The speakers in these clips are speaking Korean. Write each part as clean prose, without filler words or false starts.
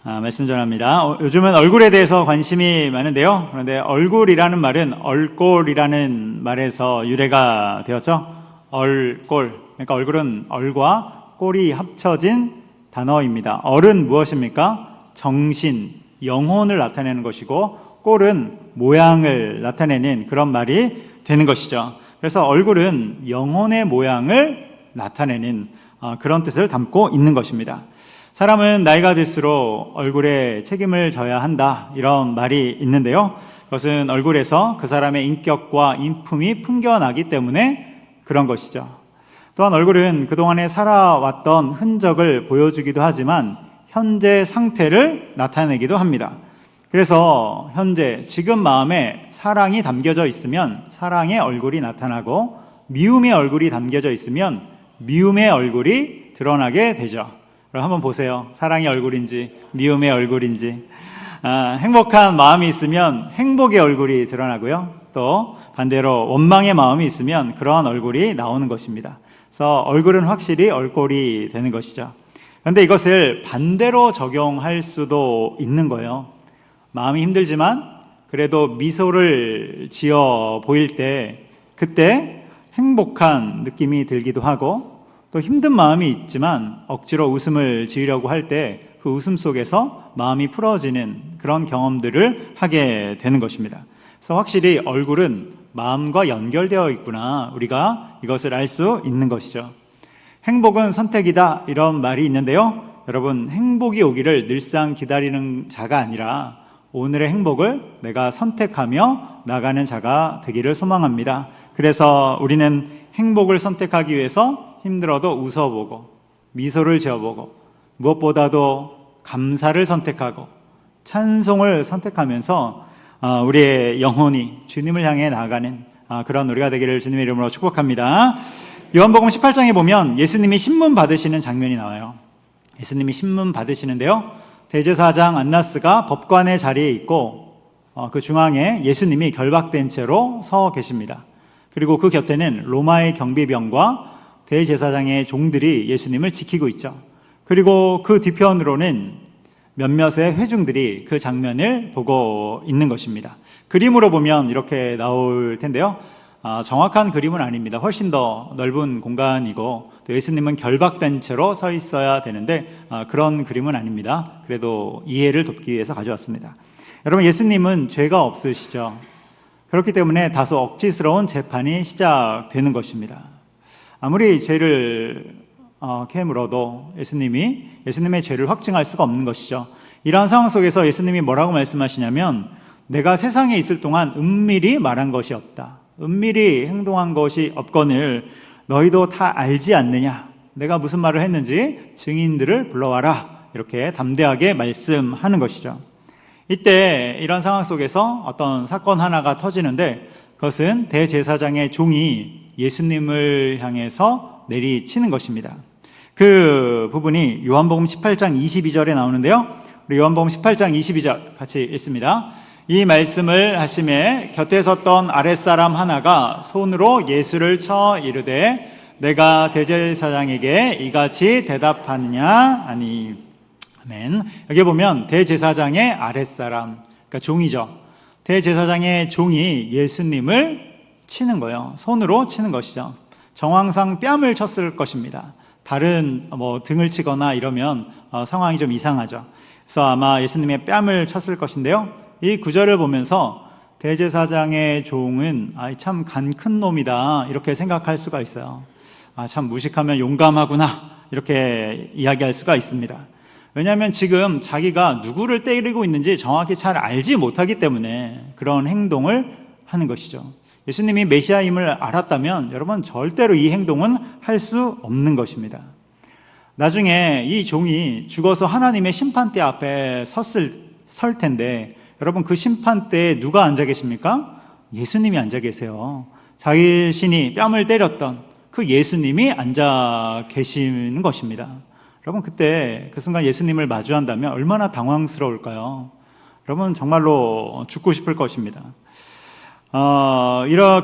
말씀 전합니다. 요즘은 얼굴에 대해서 관심이 많은데요. 그런데 얼굴이라는 말은 얼꼴이라는 말에서 유래가 되었죠. 얼꼴. 그러니까 얼굴은 얼과 꼴이 합쳐진 단어입니다. 얼은 무엇입니까? 정신, 영혼을 나타내는 것이고, 꼴은 모양을 나타내는 그런 말이 되는 것이죠. 그래서 얼굴은 영혼의 모양을 나타내는 그런 뜻을 담고 있는 것입니다. 사람은 나이가 들수록 얼굴에 책임을 져야 한다, 이런 말이 있는데요. 그것은 얼굴에서 그 사람의 인격과 인품이 풍겨나기 때문에 그런 것이죠. 또한 얼굴은 그동안에 살아왔던 흔적을 보여주기도 하지만 현재 상태를 나타내기도 합니다. 그래서 현재, 지금 마음에 사랑이 담겨져 있으면 사랑의 얼굴이 나타나고, 미움의 얼굴이 담겨져 있으면 미움의 얼굴이 드러나게 되죠. 그럼 한번 보세요. 사랑의 얼굴인지 미움의 얼굴인지. 행복한 마음이 있으면 행복의 얼굴이 드러나고요. 또 반대로 원망의 마음이 있으면 그러한 얼굴이 나오는 것입니다. 그래서 얼굴은 확실히 얼꼴이 되는 것이죠. 그런데 이것을 반대로 적용할 수도 있는 거예요. 마음이 힘들지만 그래도 미소를 지어 보일 때, 그때 행복한 느낌이 들기도 하고, 또 힘든 마음이 있지만 억지로 웃음을 지으려고 할 때 그 웃음 속에서 마음이 풀어지는 그런 경험들을 하게 되는 것입니다. 그래서 확실히 얼굴은 마음과 연결되어 있구나, 우리가 이것을 알 수 있는 것이죠. 행복은 선택이다, 이런 말이 있는데요. 여러분, 행복이 오기를 늘상 기다리는 자가 아니라 오늘의 행복을 내가 선택하며 나가는 자가 되기를 소망합니다. 그래서 우리는 행복을 선택하기 위해서 힘들어도 웃어보고, 미소를 지어보고, 무엇보다도 감사를 선택하고 찬송을 선택하면서 우리의 영혼이 주님을 향해 나아가는 그런 우리가 되기를 주님의 이름으로 축복합니다. 요한복음 18장에 보면 예수님이 신문 받으시는 장면이 나와요. 예수님이 신문 받으시는데요, 대제사장 안나스가 법관의 자리에 있고, 그 중앙에 예수님이 결박된 채로 서 계십니다. 그리고 그 곁에는 로마의 경비병과 대제사장의 종들이 예수님을 지키고 있죠. 그리고 그 뒤편으로는 몇몇의 회중들이 그 장면을 보고 있는 것입니다. 그림으로 보면 이렇게 나올 텐데요, 정확한 그림은 아닙니다. 훨씬 더 넓은 공간이고, 또 예수님은 결박된 채로 서 있어야 되는데 그런 그림은 아닙니다. 그래도 이해를 돕기 위해서 가져왔습니다. 여러분, 예수님은 죄가 없으시죠. 그렇기 때문에 다소 억지스러운 재판이 시작되는 것입니다. 아무리 죄를 캐물어도 예수님의 죄를 확증할 수가 없는 것이죠. 이러한 상황 속에서 예수님이 뭐라고 말씀하시냐면, 내가 세상에 있을 동안 은밀히 말한 것이 없다, 은밀히 행동한 것이 없거늘 너희도 다 알지 않느냐, 내가 무슨 말을 했는지 증인들을 불러와라, 이렇게 담대하게 말씀하는 것이죠. 이때 이런 상황 속에서 어떤 사건 하나가 터지는데, 그것은 대제사장의 종이 예수님을 향해서 내리치는 것입니다. 그 부분이 요한복음 18장 22절에 나오는데요, 우리 요한복음 18장 22절 같이 읽습니다. 이 말씀을 하심에 곁에 섰던 아랫사람 하나가 손으로 예수를 쳐 이르되, 내가 대제사장에게 이같이 대답하느냐 하니. 아멘. 여기 보면 대제사장의 아랫사람, 그러니까 종이죠. 대제사장의 종이 예수님을 치는 거예요. 손으로 치는 것이죠. 정황상 뺨을 쳤을 것입니다. 다른 등을 치거나 이러면 상황이 좀 이상하죠. 그래서 아마 예수님의 뺨을 쳤을 것인데요, 이 구절을 보면서 대제사장의 종은 참 간 큰 놈이다, 이렇게 생각할 수가 있어요. 참 무식하면 용감하구나, 이렇게 이야기할 수가 있습니다. 왜냐하면 지금 자기가 누구를 때리고 있는지 정확히 잘 알지 못하기 때문에 그런 행동을 하는 것이죠. 예수님이 메시아임을 알았다면 여러분, 절대로 이 행동은 할 수 없는 것입니다. 나중에 이 종이 죽어서 하나님의 심판대 앞에 설 텐데, 여러분, 그 심판대에 누가 앉아 계십니까? 예수님이 앉아 계세요. 자신이 뺨을 때렸던 그 예수님이 앉아 계시는 것입니다. 여러분, 그때 그 순간 예수님을 마주한다면 얼마나 당황스러울까요? 여러분, 정말로 죽고 싶을 것입니다.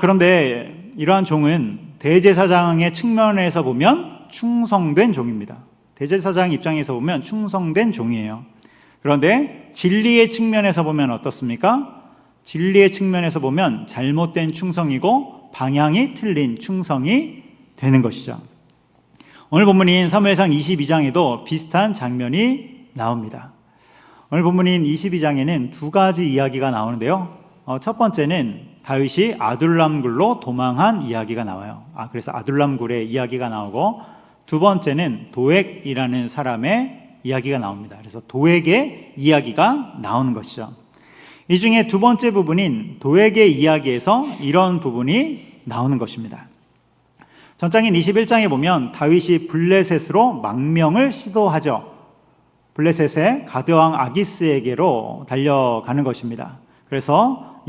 그런데 이러한 종은 대제사장의 측면에서 보면 충성된 종입니다. 대제사장 입장에서 보면 충성된 종이에요. 그런데 진리의 측면에서 보면 어떻습니까? 진리의 측면에서 보면 잘못된 충성이고 방향이 틀린 충성이 되는 것이죠. 오늘 본문인 사무엘상 22장에도 비슷한 장면이 나옵니다. 오늘 본문인 22장에는 두 가지 이야기가 나오는데요. 첫 번째는 다윗이 아둘람굴로 도망한 이야기가 나와요. 그래서 아둘람굴의 이야기가 나오고, 두 번째는 도액이라는 사람의 이야기가 나옵니다. 그래서 도액의 이야기가 나오는 것이죠. 이 중에 두 번째 부분인 도액의 이야기에서 이런 부분이 나오는 것입니다. 전장인 21장에 보면 다윗이 블레셋으로 망명을 시도하죠. 블레셋의 가드왕 아기스에게로 달려가는 것입니다. 그래서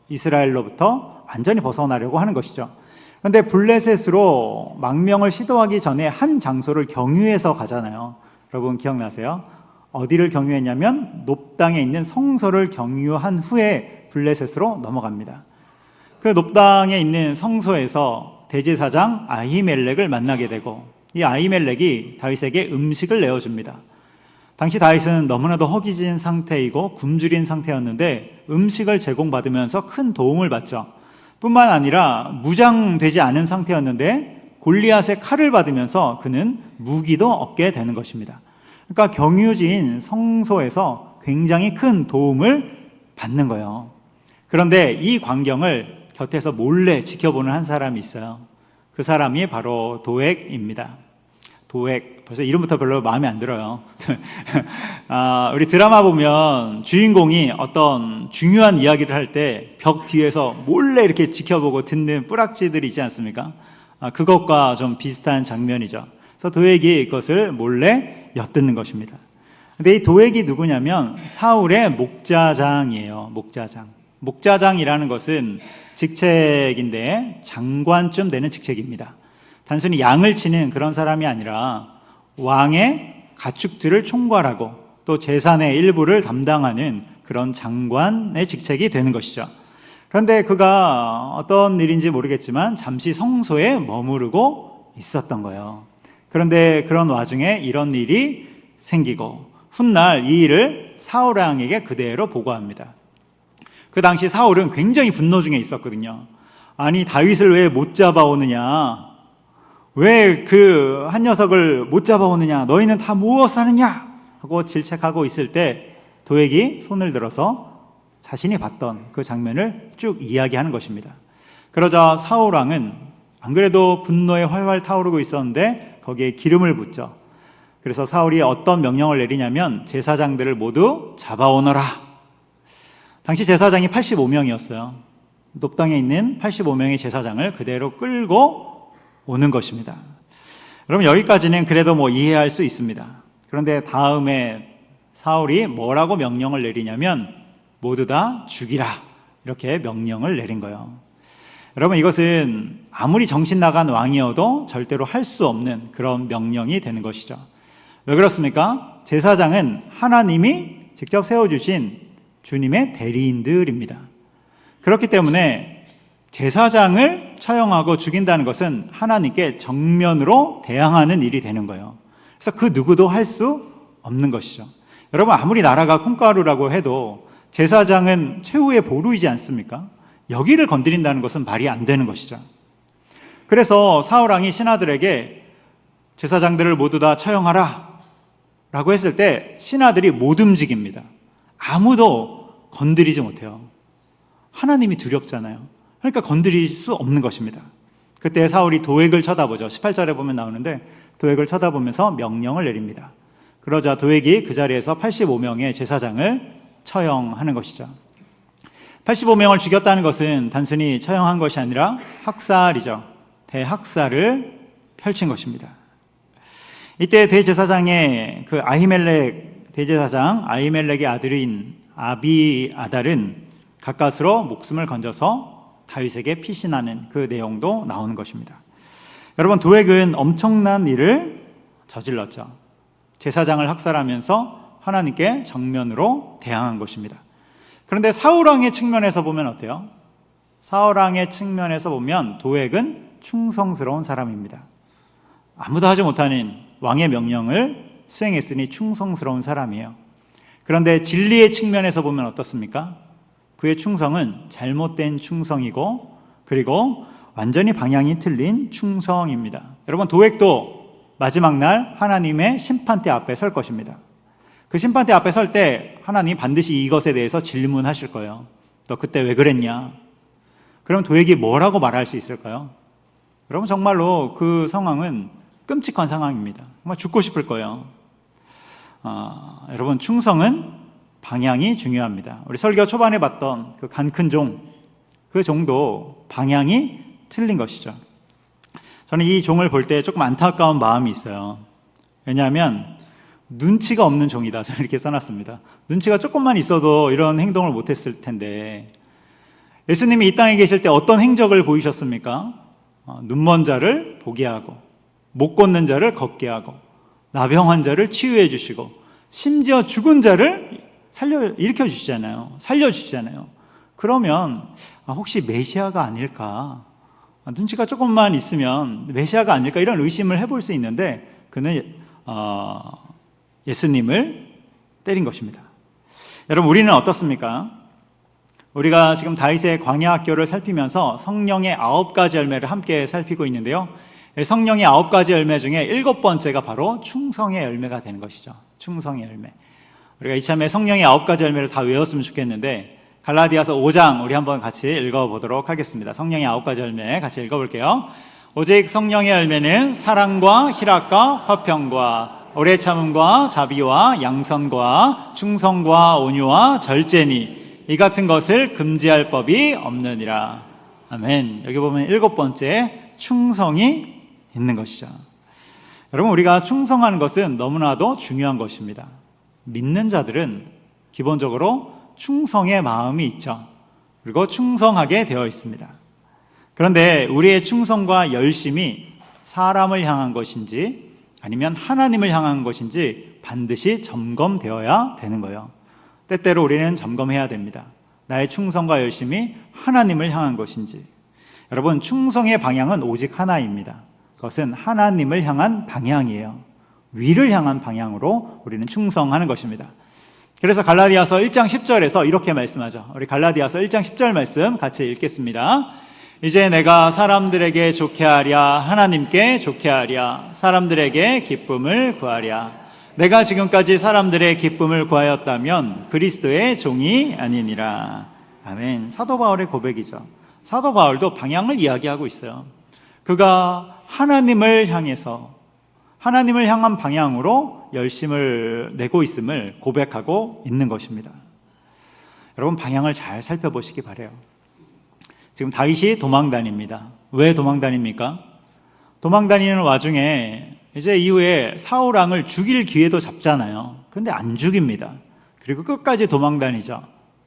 이스라엘로부터 완전히 벗어나려고 하는 것이죠. 그런데 블레셋으로 망명을 시도하기 전에 한 장소를 경유해서 가잖아요. 여러분 기억나세요? 어디를 경유했냐면 놉당에 있는 성소를 경유한 후에 블레셋으로 넘어갑니다. 그 놉당에 있는 성소에서 대제사장 아히멜렉을 만나게 되고, 이 아히멜렉이 다윗에게 음식을 내어줍니다. 당시 다윗은 너무나도 허기진 상태이고 굶주린 상태였는데 음식을 제공받으면서 큰 도움을 받죠. 뿐만 아니라 무장되지 않은 상태였는데 골리앗의 칼을 받으면서 그는 무기도 얻게 되는 것입니다. 그러니까 경유지인 성소에서 굉장히 큰 도움을 받는 거예요. 그런데 이 광경을 곁에서 몰래 지켜보는 한 사람이 있어요. 그 사람이 바로 도액입니다. 도액, 벌써 이름부터 별로 마음에 안 들어요. 우리 드라마 보면 주인공이 어떤 중요한 이야기를 할 때 벽 뒤에서 몰래 이렇게 지켜보고 듣는 뿌락지들이 있지 않습니까? 그것과 좀 비슷한 장면이죠. 그래서 도액이 그것을 몰래 엿듣는 것입니다. 근데 이 도액이 누구냐면 사울의 목자장이에요. 목자장이라는 것은 직책인데 장관쯤 되는 직책입니다. 단순히 양을 치는 그런 사람이 아니라 왕의 가축들을 총괄하고 또 재산의 일부를 담당하는 그런 장관의 직책이 되는 것이죠. 그런데 그가 어떤 일인지 모르겠지만 잠시 성소에 머무르고 있었던 거예요. 그런데 그런 와중에 이런 일이 생기고 훗날 이 일을 사울 왕에게 그대로 보고합니다. 그 당시 사울은 굉장히 분노 중에 있었거든요. 아니 다윗을 왜 못 잡아오느냐, 왜 그 한 녀석을 못 잡아오느냐, 너희는 다 무엇 하느냐 하고 질책하고 있을 때 도액이 손을 들어서 자신이 봤던 그 장면을 쭉 이야기하는 것입니다. 그러자 사울 왕은 안 그래도 분노에 활활 타오르고 있었는데 거기에 기름을 붓죠. 그래서 사울이 어떤 명령을 내리냐면 제사장들을 모두 잡아오너라. 당시 제사장이 85명이었어요. 놉당에 있는 85명의 제사장을 그대로 끌고 오는 것입니다. 여러분 여기까지는 그래도 이해할 수 있습니다. 그런데 다음에 사울이 뭐라고 명령을 내리냐면 모두 다 죽이라, 이렇게 명령을 내린 거예요. 여러분 이것은 아무리 정신 나간 왕이어도 절대로 할 수 없는 그런 명령이 되는 것이죠. 왜 그렇습니까? 제사장은 하나님이 직접 세워주신 주님의 대리인들입니다. 그렇기 때문에 제사장을 처형하고 죽인다는 것은 하나님께 정면으로 대항하는 일이 되는 거예요. 그래서 그 누구도 할 수 없는 것이죠. 여러분 아무리 나라가 콩가루라고 해도 제사장은 최후의 보루이지 않습니까? 여기를 건드린다는 것은 말이 안 되는 것이죠. 그래서 사울왕이 신하들에게 제사장들을 모두 다 처형하라 라고 했을 때 신하들이 못 움직입니다. 아무도 건드리지 못해요. 하나님이 두렵잖아요. 그러니까 건드릴 수 없는 것입니다. 그때 사울이 도액을 쳐다보죠. 18절에 보면 나오는데 도액을 쳐다보면서 명령을 내립니다. 그러자 도액이 그 자리에서 85명의 제사장을 처형하는 것이죠. 85명을 죽였다는 것은 단순히 처형한 것이 아니라 학살이죠. 대학살을 펼친 것입니다. 이때 대제사장의 그 대제사장 아히멜렉의 아들인 아비아달은 가까스로 목숨을 건져서 다윗에게 피신하는 그 내용도 나오는 것입니다. 여러분 도액은 엄청난 일을 저질렀죠. 제사장을 학살하면서 하나님께 정면으로 대항한 것입니다. 그런데 사울왕의 측면에서 보면 어때요? 사울왕의 측면에서 보면 도액은 충성스러운 사람입니다. 아무도 하지 못하는 왕의 명령을 수행했으니 충성스러운 사람이에요. 그런데 진리의 측면에서 보면 어떻습니까? 그의 충성은 잘못된 충성이고 그리고 완전히 방향이 틀린 충성입니다. 여러분, 도액도 마지막 날 하나님의 심판대 앞에 설 것입니다. 그 심판대 앞에 설 때 하나님 반드시 이것에 대해서 질문하실 거예요. 너 그때 왜 그랬냐? 그럼 도액이 뭐라고 말할 수 있을까요? 여러분, 정말로 그 상황은 끔찍한 상황입니다. 정말 죽고 싶을 거예요. 여러분, 충성은 방향이 중요합니다. 우리 설교 초반에 봤던 그 간큰 종, 그 종도 방향이 틀린 것이죠. 저는 이 종을 볼 때 조금 안타까운 마음이 있어요. 왜냐하면 눈치가 없는 종이다, 저는 이렇게 써놨습니다. 눈치가 조금만 있어도 이런 행동을 못했을 텐데, 예수님이 이 땅에 계실 때 어떤 행적을 보이셨습니까? 눈먼 자를 보게 하고, 못 걷는 자를 걷게 하고, 나병 환자를 치유해 주시고, 심지어 죽은 자를 일으켜 주시잖아요. 살려주시잖아요. 그러면 혹시 메시아가 아닐까? 눈치가 조금만 있으면 메시아가 아닐까? 이런 의심을 해볼 수 있는데, 그는 예수님을 때린 것입니다. 여러분, 우리는 어떻습니까? 우리가 지금 다윗의 광야 학교를 살피면서 성령의 9가지 열매를 함께 살피고 있는데요. 성령의 9가지 열매 중에 7번째가 바로 충성의 열매가 되는 것이죠. 충성의 열매. 우리가 이참에 성령의 9가지 열매를 다 외웠으면 좋겠는데, 갈라디아서 5장 우리 한번 같이 읽어보도록 하겠습니다. 성령의 9가지 열매 같이 읽어볼게요. 오직 성령의 열매는 사랑과 희락과 화평과 오래 참음과 자비와 양선과 충성과 온유와 절제니 이 같은 것을 금지할 법이 없느니라. 아멘. 여기 보면 7번째 충성이 있는 것이죠. 여러분, 우리가 충성하는 것은 너무나도 중요한 것입니다. 믿는 자들은 기본적으로 충성의 마음이 있죠. 그리고 충성하게 되어 있습니다. 그런데 우리의 충성과 열심이 사람을 향한 것인지 아니면 하나님을 향한 것인지 반드시 점검되어야 되는 거예요. 때때로 우리는 점검해야 됩니다. 나의 충성과 열심이 하나님을 향한 것인지. 여러분, 충성의 방향은 오직 하나입니다. 그것은 하나님을 향한 방향이에요. 위를 향한 방향으로 우리는 충성하는 것입니다. 그래서 갈라디아서 1장 10절에서 이렇게 말씀하죠. 우리 갈라디아서 1장 10절 말씀 같이 읽겠습니다. 이제 내가 사람들에게 좋게 하랴 하나님께 좋게 하랴 사람들에게 기쁨을 구하랴. 내가 지금까지 사람들의 기쁨을 구하였다면 그리스도의 종이 아니니라. 아멘. 사도 바울의 고백이죠. 사도 바울도 방향을 이야기하고 있어요. 그가 하나님을 향해서 하나님을 향한 방향으로 열심을 내고 있음을 고백하고 있는 것입니다. 여러분, 방향을 잘 살펴보시기 바라요. 지금 다윗이 도망다닙니다. 왜 도망다닙니까? 도망다니는 와중에 이제 이후에 사울 왕을 죽일 기회도 잡잖아요. 그런데 안 죽입니다. 그리고 끝까지 도망다니죠.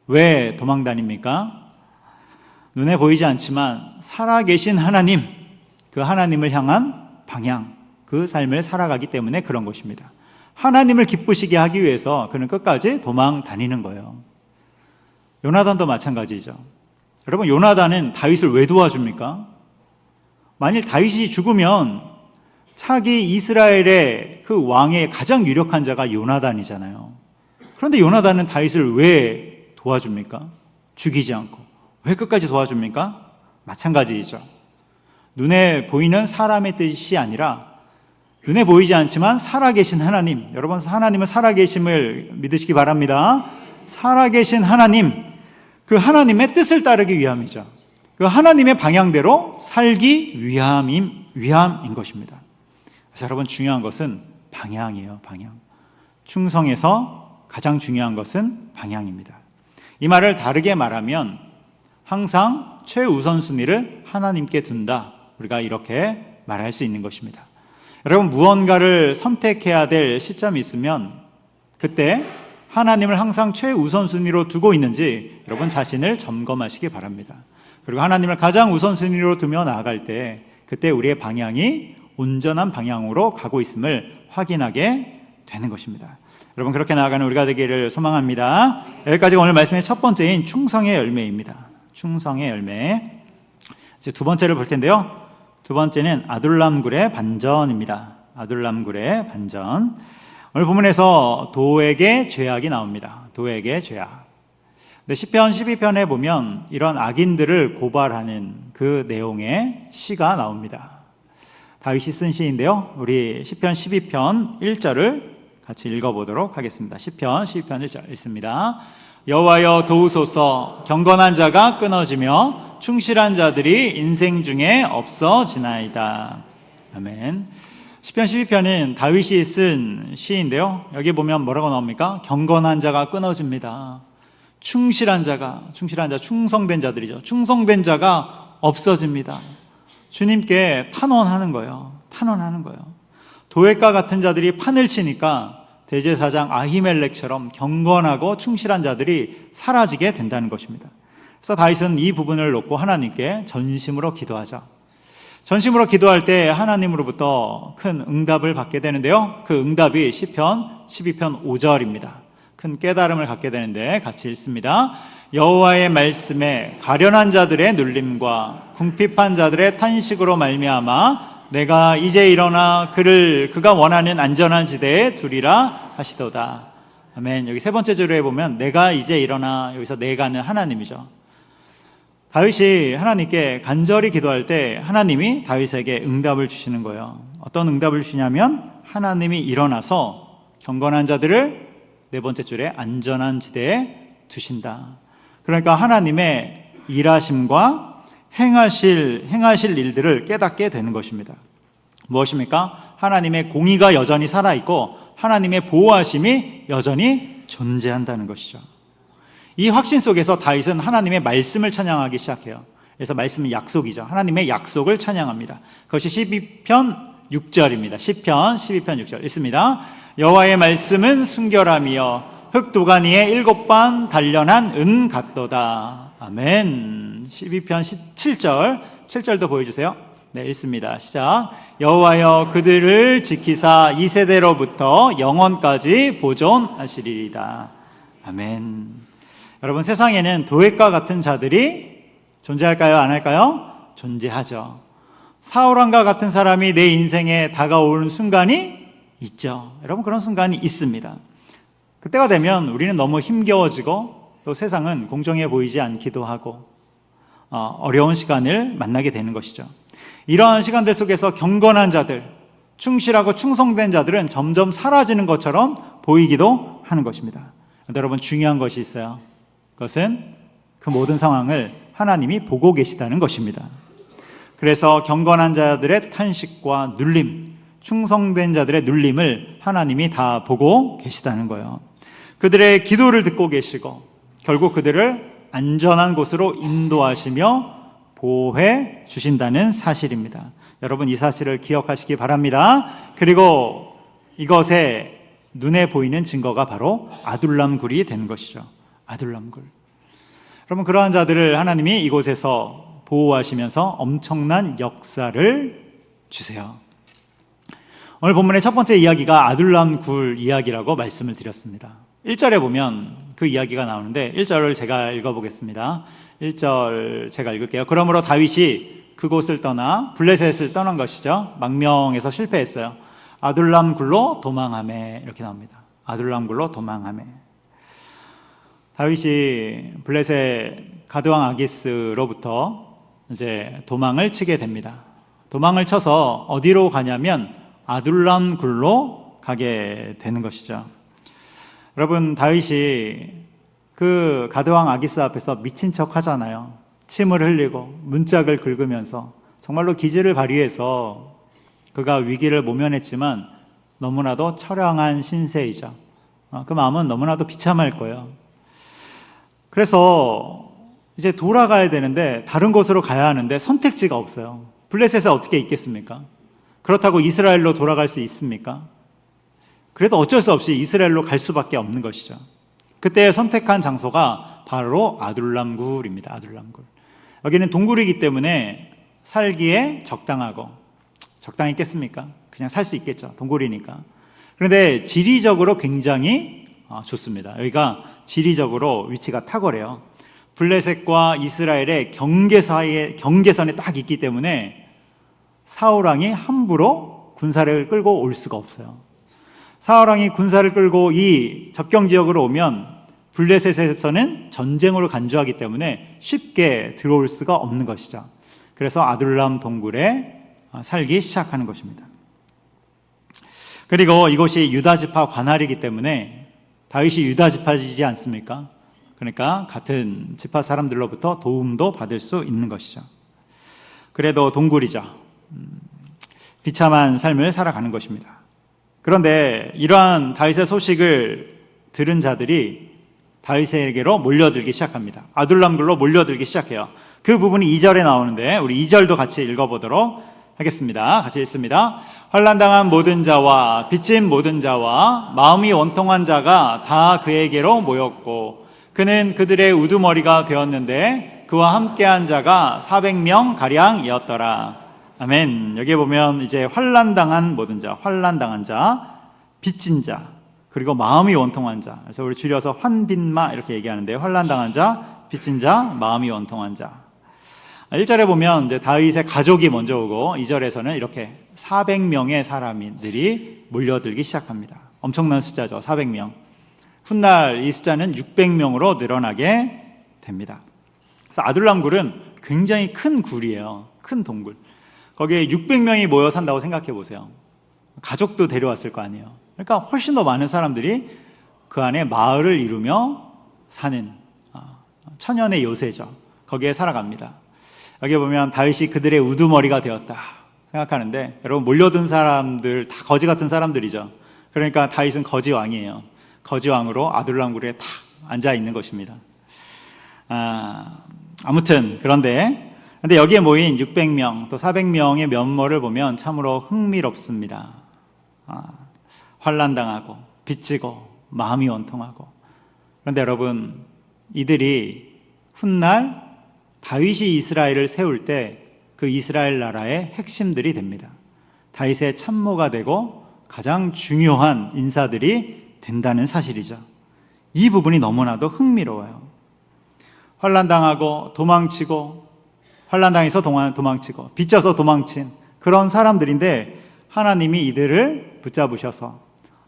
왜 도망다닙니까? 눈에 보이지 않지만 살아계신 하나님, 그 하나님을 향한 방향, 그 삶을 살아가기 때문에 그런 것입니다. 하나님을 기쁘시게 하기 위해서 그는 끝까지 도망다니는 거예요. 요나단도 마찬가지죠. 여러분, 요나단은 다윗을 왜 도와줍니까? 만일 다윗이 죽으면 차기 이스라엘의 그 왕의 가장 유력한 자가 요나단이잖아요. 그런데 요나단은 다윗을 왜 도와줍니까? 죽이지 않고. 왜 끝까지 도와줍니까? 마찬가지이죠. 눈에 보이는 사람의 뜻이 아니라 눈에 보이지 않지만 살아계신 하나님, 여러분, 하나님은 살아계심을 믿으시기 바랍니다. 살아계신 하나님, 그 하나님의 뜻을 따르기 위함이죠. 그 하나님의 방향대로 살기 위함인 것입니다. 그래서 여러분, 중요한 것은 방향이에요. 방향. 충성에서 가장 중요한 것은 방향입니다. 이 말을 다르게 말하면 항상 최우선순위를 하나님께 둔다, 우리가 이렇게 말할 수 있는 것입니다. 여러분, 무언가를 선택해야 될 시점이 있으면 그때 하나님을 항상 최우선순위로 두고 있는지 여러분 자신을 점검하시기 바랍니다. 그리고 하나님을 가장 우선순위로 두며 나아갈 때 그때 우리의 방향이 온전한 방향으로 가고 있음을 확인하게 되는 것입니다. 여러분, 그렇게 나아가는 우리가 되기를 소망합니다. 여기까지가 오늘 말씀의 첫 번째인 충성의 열매입니다. 충성의 열매. 이제 두 번째를 볼 텐데요. 두 번째는 아둘람굴의 반전입니다. 아둘람굴의 반전. 오늘 본문에서 도에게 죄악이 나옵니다. 도에게 죄악. 근데 시편 12편에 보면 이런 악인들을 고발하는 그 내용의 시가 나옵니다. 다윗이 쓴 시인데요. 우리 시편 12편 1절을 같이 읽어보도록 하겠습니다. 시편 12편 1절 읽습니다. 여호와여 도우소서, 경건한 자가 끊어지며 충실한 자들이 인생 중에 없어지나이다. 아멘. 시편 12편은 다윗이 쓴 시인데요. 여기 보면 뭐라고 나옵니까? 경건한 자가 끊어집니다. 충실한 자, 충성된 자들이죠. 충성된 자가 없어집니다. 주님께 탄원하는 거예요. 도액과 같은 자들이 판을 치니까 대제사장 아히멜렉처럼 경건하고 충실한 자들이 사라지게 된다는 것입니다. 그래서 다윗은 이 부분을 놓고 하나님께 전심으로 기도하자. 전심으로 기도할 때 하나님으로부터 큰 응답을 받게 되는데요. 그 응답이 시편 12편 5절입니다. 큰 깨달음을 갖게 되는데 같이 읽습니다. 여호와의 말씀에 가련한 자들의 눌림과 궁핍한 자들의 탄식으로 말미암아 내가 이제 일어나 그가 원하는 안전한 지대에 두리라 하시도다. 아멘. 여기 세 번째 절에 보면 내가 이제 일어나, 여기서 내가는 하나님이죠. 다윗이 하나님께 간절히 기도할 때 하나님이 다윗에게 응답을 주시는 거예요. 어떤 응답을 주시냐면 하나님이 일어나서 경건한 자들을 네 번째 줄에 안전한 지대에 두신다. 그러니까 하나님의 일하심과 행하실 일들을 깨닫게 되는 것입니다. 무엇입니까? 하나님의 공의가 여전히 살아있고 하나님의 보호하심이 여전히 존재한다는 것이죠. 이 확신 속에서 다윗은 하나님의 말씀을 찬양하기 시작해요. 그래서 말씀은 약속이죠. 하나님의 약속을 찬양합니다. 그것이 12편 6절입니다. 시편 12편 6절 읽습니다. 여호와의 말씀은 순결함이여 흑도가니에 7번 단련한 은 같도다. 아멘. 12편 7절도 보여주세요. 네, 읽습니다. 시작. 여호와여 그들을 지키사 이 세대로부터 영원까지 보존하시리이다. 아멘. 여러분, 세상에는 도액과 같은 자들이 존재할까요? 안 할까요? 존재하죠. 사울왕과 같은 사람이 내 인생에 다가오는 순간이 있죠. 여러분, 그런 순간이 있습니다. 그때가 되면 우리는 너무 힘겨워지고 또 세상은 공정해 보이지 않기도 하고 어려운 시간을 만나게 되는 것이죠. 이러한 시간들 속에서 경건한 자들, 충실하고 충성된 자들은 점점 사라지는 것처럼 보이기도 하는 것입니다. 그런데 여러분, 중요한 것이 있어요. 그것은 그 모든 상황을 하나님이 보고 계시다는 것입니다. 그래서 경건한 자들의 탄식과 눌림, 충성된 자들의 눌림을 하나님이 다 보고 계시다는 거예요. 그들의 기도를 듣고 계시고 결국 그들을 안전한 곳으로 인도하시며 보호해 주신다는 사실입니다. 여러분, 이 사실을 기억하시기 바랍니다. 그리고 이것에 눈에 보이는 증거가 바로 아둘람 굴이 되는 것이죠. 아둘람 굴. 여러분, 그러한 자들을 하나님이 이곳에서 보호하시면서 엄청난 역사를 주세요. 오늘 본문의 첫 번째 이야기가 아둘람 굴 이야기라고 말씀을 드렸습니다. 1절에 보면 그 이야기가 나오는데 1절을 제가 읽어보겠습니다. 1절 제가 읽을게요. 그러므로 다윗이 그곳을 떠나 블레셋을 떠난 것이죠. 망명에서 실패했어요. 아둘람 굴로 도망하매, 이렇게 나옵니다. 아둘람 굴로 도망하매. 다윗이 블레셋 가드왕 아기스로부터 이제 도망을 치게 됩니다. 도망을 쳐서 어디로 가냐면 아둘람 굴로 가게 되는 것이죠. 여러분, 다윗이 그 가드왕 아기스 앞에서 미친 척 하잖아요. 침을 흘리고 문짝을 긁으면서 정말로 기질을 발휘해서 그가 위기를 모면했지만 너무나도 처량한 신세이죠. 그 마음은 너무나도 비참할 거예요. 그래서 이제 돌아가야 되는데 다른 곳으로 가야 하는데 선택지가 없어요. 블레셋에 어떻게 있겠습니까? 그렇다고 이스라엘로 돌아갈 수 있습니까? 그래도 어쩔 수 없이 이스라엘로 갈 수밖에 없는 것이죠. 그때 선택한 장소가 바로 아둘람 굴입니다. 아둘람 굴. 여기는 동굴이기 때문에 살기에 적당했겠습니까? 그냥 살 수 있겠죠. 동굴이니까. 그런데 지리적으로 굉장히 좋습니다. 여기가 지리적으로 위치가 탁월해요. 블레셋과 이스라엘의 경계선에 딱 있기 때문에 사울 왕이 함부로 군사력을 끌고 올 수가 없어요. 사울 왕이 군사를 끌고 이 접경 지역으로 오면 블레셋에서는 전쟁으로 간주하기 때문에 쉽게 들어올 수가 없는 것이죠. 그래서 아둘람 동굴에 살기 시작하는 것입니다. 그리고 이곳이 유다 지파 관할이기 때문에 다윗이 유다 지파이지 않습니까? 그러니까 같은 지파 사람들로부터 도움도 받을 수 있는 것이죠. 그래도 동굴이죠. 비참한 삶을 살아가는 것입니다. 그런데 이러한 다윗의 소식을 들은 자들이 다윗에게로 몰려들기 시작합니다. 아둘람굴로 몰려들기 시작해요. 그 부분이 2절에 나오는데 우리 2절도 같이 읽어보도록 하겠습니다. 같이 읽습니다. 환난당한 모든 자와 빚진 모든 자와 마음이 원통한 자가 다 그에게로 모였고 그는 그들의 우두머리가 되었는데 그와 함께한 자가 400명 가량이었더라. 아멘. 여기에 보면 이제 환난당한 모든 자, 환난당한 자, 빚진 자, 그리고 마음이 원통한 자. 그래서 우리 줄여서 환빈마 이렇게 얘기하는데 환난당한 자, 빚진 자, 마음이 원통한 자. 1절에 보면 이제 다윗의 가족이 먼저 오고 2절에서는 이렇게 400명의 사람들이 몰려들기 시작합니다. 엄청난 숫자죠. 400명. 훗날 이 숫자는 600명으로 늘어나게 됩니다. 그래서 아둘람굴은 굉장히 큰 굴이에요. 큰 동굴. 거기에 600명이 모여 산다고 생각해 보세요. 가족도 데려왔을 거 아니에요. 그러니까 훨씬 더 많은 사람들이 그 안에 마을을 이루며 사는 천연의 요새죠. 거기에 살아갑니다. 여기 보면 다윗이 그들의 우두머리가 되었다 생각하는데 여러분 몰려든 사람들 다 거지 같은 사람들이죠. 그러니까 다윗은 거지 왕이에요. 거지 왕으로 아둘람굴에 탁 앉아 있는 것입니다. 아무튼 그런데 여기에 모인 600명 또 400명의 면모를 보면 참으로 흥미롭습니다. 환난당하고 빚지고 마음이 원통하고. 그런데 여러분 이들이 훗날 다윗이 이스라엘을 세울 때 그 이스라엘 나라의 핵심들이 됩니다. 다윗의 참모가 되고 가장 중요한 인사들이 된다는 사실이죠. 이 부분이 너무나도 흥미로워요. 환난당하고 도망치고 환난당해서 도망치고 빚져서 도망친 그런 사람들인데 하나님이 이들을 붙잡으셔서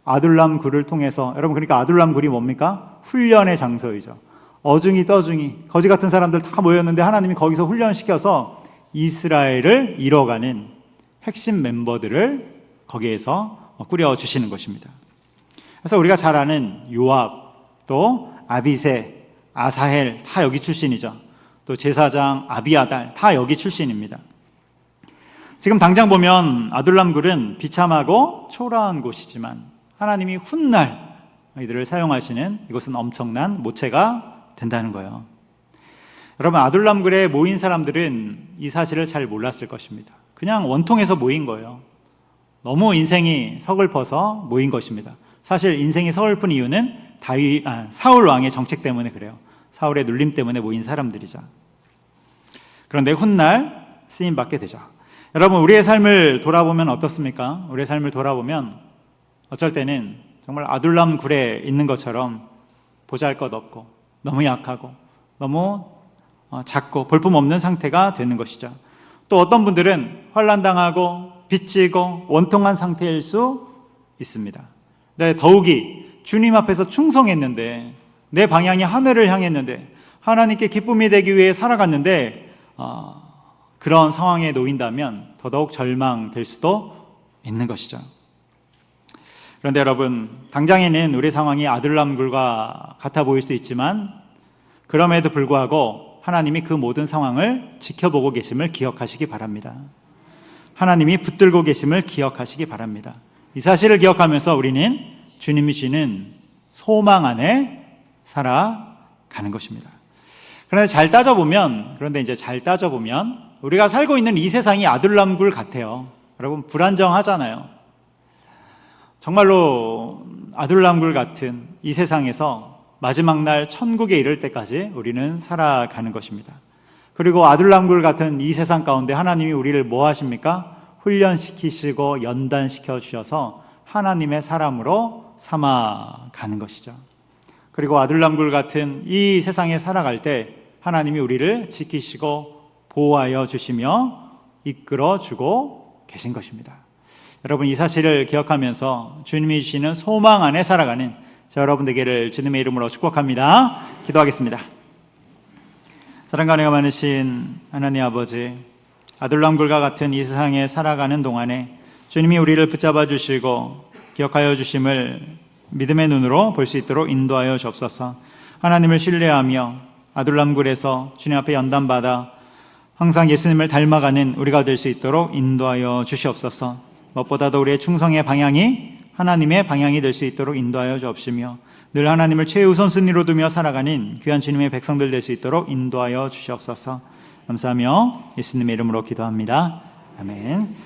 아둘람 굴을 통해서 여러분 그러니까 아둘람 굴이 뭡니까? 훈련의 장소이죠. 어중이 떠중이 거지 같은 사람들 다 모였는데 하나님이 거기서 훈련시켜서 이스라엘을 이뤄가는 핵심 멤버들을 거기에서 꾸려주시는 것입니다. 그래서 우리가 잘 아는 요압, 또 아비새, 아사헬 다 여기 출신이죠. 또 제사장 아비아달 다 여기 출신입니다. 지금 당장 보면 아둘람굴은 비참하고 초라한 곳이지만 하나님이 훗날 이들을 사용하시는 이곳은 엄청난 모체가 된다는 거예요. 여러분 아둘람굴에 모인 사람들은 이 사실을 잘 몰랐을 것입니다. 그냥 원통해서 모인 거예요. 너무 인생이 서글퍼서 모인 것입니다. 사실 인생이 서글픈 이유는 사울 왕의 정책 때문에 그래요. 사울의 눌림 때문에 모인 사람들이죠. 그런데 훗날 쓰임 받게 되죠. 여러분 우리의 삶을 돌아보면 어떻습니까? 우리의 삶을 돌아보면 어쩔 때는 정말 아둘람 굴에 있는 것처럼 보잘것없고 너무 약하고 너무 작고 볼품없는 상태가 되는 것이죠. 또 어떤 분들은 환난당하고 빚지고 원통한 상태일 수 있습니다. 네, 더욱이 주님 앞에서 충성했는데 내 방향이 하늘을 향했는데 하나님께 기쁨이 되기 위해 살아갔는데 그런 상황에 놓인다면 더더욱 절망될 수도 있는 것이죠. 그런데 여러분 당장에는 우리 상황이 아둘람굴과 같아 보일 수 있지만 그럼에도 불구하고 하나님이 그 모든 상황을 지켜보고 계심을 기억하시기 바랍니다. 하나님이 붙들고 계심을 기억하시기 바랍니다. 이 사실을 기억하면서 우리는 주님이 주시는 소망 안에 살아가는 것입니다. 그런데 잘 따져보면 우리가 살고 있는 이 세상이 아둘람굴 같아요. 여러분 불안정하잖아요. 정말로 아둘람굴 같은 이 세상에서 마지막 날 천국에 이를 때까지 우리는 살아가는 것입니다. 그리고 아둘람굴 같은 이 세상 가운데 하나님이 우리를 뭐 하십니까? 훈련시키시고 연단시켜 주셔서 하나님의 사람으로 삼아가는 것이죠. 그리고 아둘람굴 같은 이 세상에 살아갈 때 하나님이 우리를 지키시고 보호하여 주시며 이끌어 주고 계신 것입니다. 여러분 이 사실을 기억하면서 주님이 주시는 소망 안에 살아가는 저 여러분 되기를 주님의 이름으로 축복합니다. 기도하겠습니다. 사랑과 은혜가 많으신 하나님 아버지, 아둘람굴과 같은 이 세상에 살아가는 동안에 주님이 우리를 붙잡아 주시고 기억하여 주심을 믿음의 눈으로 볼 수 있도록 인도하여 주옵소서. 하나님을 신뢰하며 아둘람굴에서 주님 앞에 연단받아 항상 예수님을 닮아가는 우리가 될 수 있도록 인도하여 주시옵소서. 무엇보다도 우리의 충성의 방향이 하나님의 방향이 될 수 있도록 인도하여 주옵시며 늘 하나님을 최우선순위로 두며 살아가는 귀한 주님의 백성들 될 수 있도록 인도하여 주시옵소서. 감사하며 예수님의 이름으로 기도합니다. 아멘.